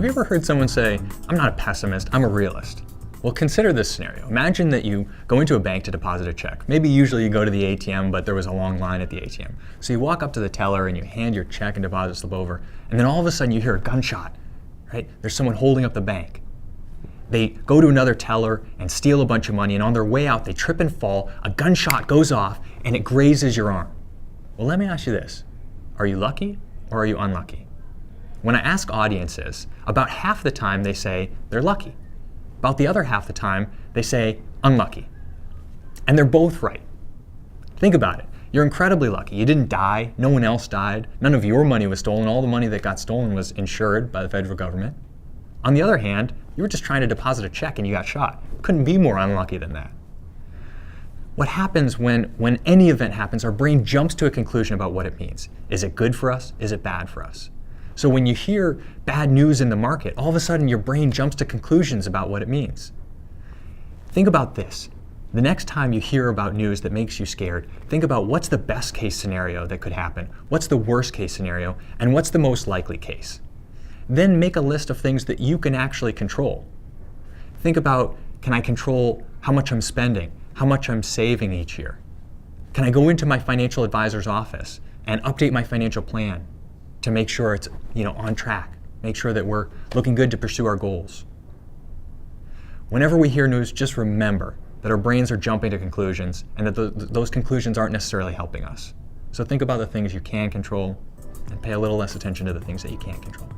Have you ever heard someone say, I'm not a pessimist, I'm a realist? Well, consider this scenario. Imagine that you go into a bank to deposit a check. Maybe usually you go to the ATM, but there was a long line at the ATM. So you walk up to the teller and you hand your check and deposit slip over, and then all of a sudden you hear a gunshot, right? There's someone holding up the bank. They go to another teller and steal a bunch of money, and on their way out, they trip and fall, a gunshot goes off, and it grazes your arm. Well, let me ask you this. Are you lucky or are you unlucky? When I ask audiences, about half the time they say they're lucky. About the other half the time, they say unlucky. And they're both right. Think about it. You're incredibly lucky. You didn't die. No one else died. None of your money was stolen. All the money that got stolen was insured by the federal government. On the other hand, you were just trying to deposit a check and you got shot. Couldn't be more unlucky than that. What happens when any event happens, our brain jumps to a conclusion about what it means. Is it good for us? Is it bad for us? So when you hear bad news in the market, all of a sudden your brain jumps to conclusions about what it means. Think about this. The next time you hear about news that makes you scared, think about what's the best case scenario that could happen, what's the worst case scenario, and what's the most likely case. Then make a list of things that you can actually control. Think about, can I control how much I'm spending, how much I'm saving each year? Can I go into my financial advisor's office and update my financial plan to make sure it's on track, make sure that we're looking good to pursue our goals? Whenever we hear news, just remember that our brains are jumping to conclusions and that those conclusions aren't necessarily helping us. So think about the things you can control and pay a little less attention to the things that you can't control.